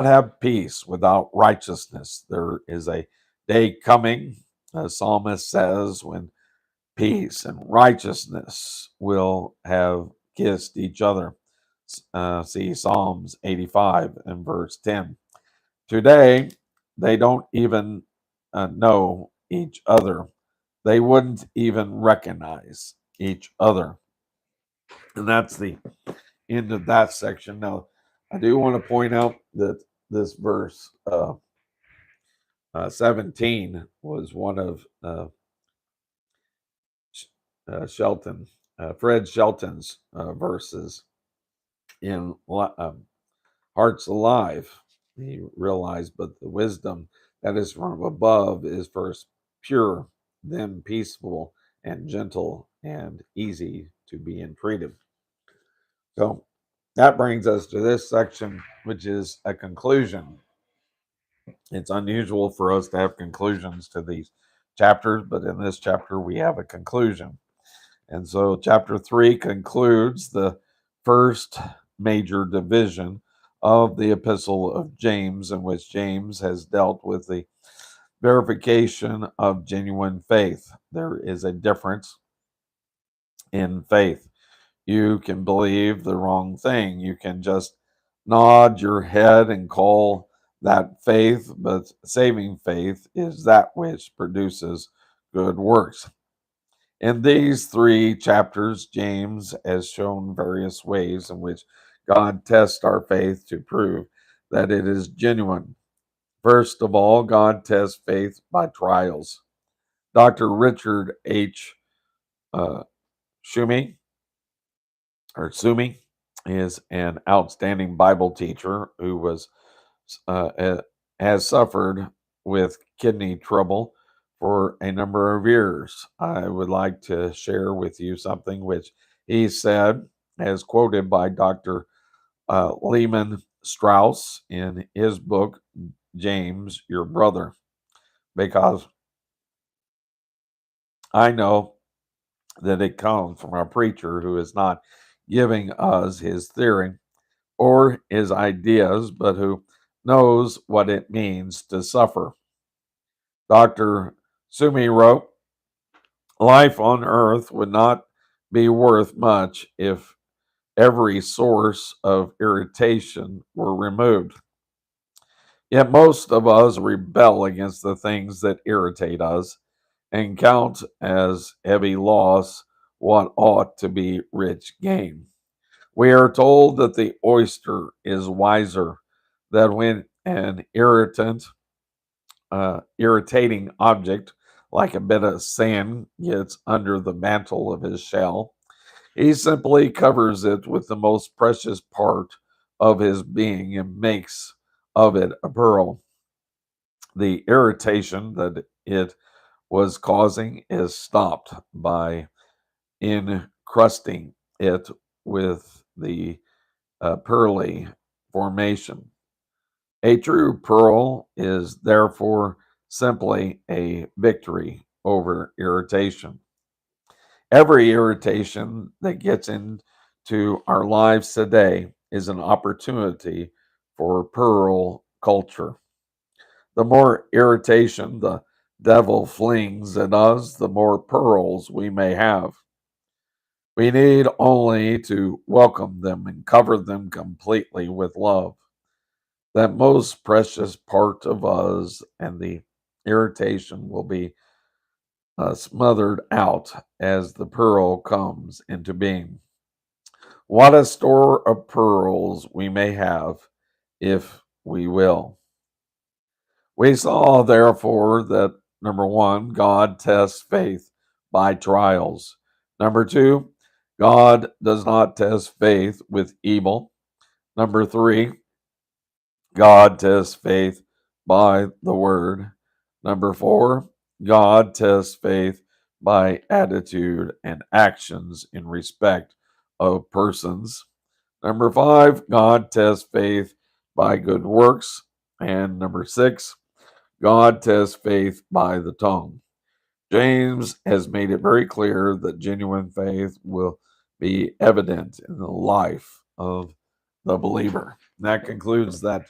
have peace without righteousness. There is a day coming, the psalmist says, when peace and righteousness will have kissed each other. See Psalms 85 and verse 10. Today, they don't even know each other. They wouldn't even recognize each other. And that's the end of that section. Now, I do want to point out that this verse 17 was one of Shelton, Fred Shelton's verses in Hearts Alive. He realized, but the wisdom that is from above is first pure, then peaceful and gentle and easy to be entreated. So that brings us to this section, which is a conclusion. It's unusual for us to have conclusions to these chapters, but in this chapter we have a conclusion. And so chapter 3 concludes the first major division of the epistle of James, in which James has dealt with the verification of genuine faith. There is a difference in faith. You can believe the wrong thing. You can just nod your head and call that faith, but saving faith is that which produces good works. In these 3 chapters, James has shown various ways in which God tests our faith to prove that it is genuine. First of all, God tests faith by trials. Dr. Richard H. Uh, Sumi is an outstanding Bible teacher who has suffered with kidney trouble for a number of years. I would like to share with you something which he said, as quoted by Dr. Lehman Strauss in his book, James, Your Brother, because I know that it comes from a preacher who is not giving us his theory or his ideas, but who knows what it means to suffer. Dr. Sumi wrote, life on earth would not be worth much if every source of irritation were removed. Yet most of us rebel against the things that irritate us and count as heavy loss what ought to be rich gain. We are told that the oyster is wiser, that when an irritating object like a bit of sand gets under the mantle of his shell, he simply covers it with the most precious part of his being and makes of it a pearl. The irritation that it was causing is stopped by encrusting it with the pearly formation. A true pearl is therefore simply a victory over irritation. Every irritation that gets into our lives today is an opportunity for pearl culture. The more irritation the devil flings at us, the more pearls we may have. We need only to welcome them and cover them completely with love. That most precious part of us, and the irritation will be smothered out as the pearl comes into being. What a store of pearls we may have if we will. We saw, therefore, that number 1, God tests faith by trials. Number 2, God does not test faith with evil. Number 3, God tests faith by the word. Number 4, God tests faith by attitude and actions in respect of persons. Number 5, God tests faith by good works. And number 6, God tests faith by the tongue. James has made it very clear that genuine faith will be evident in the life of the believer. And that concludes that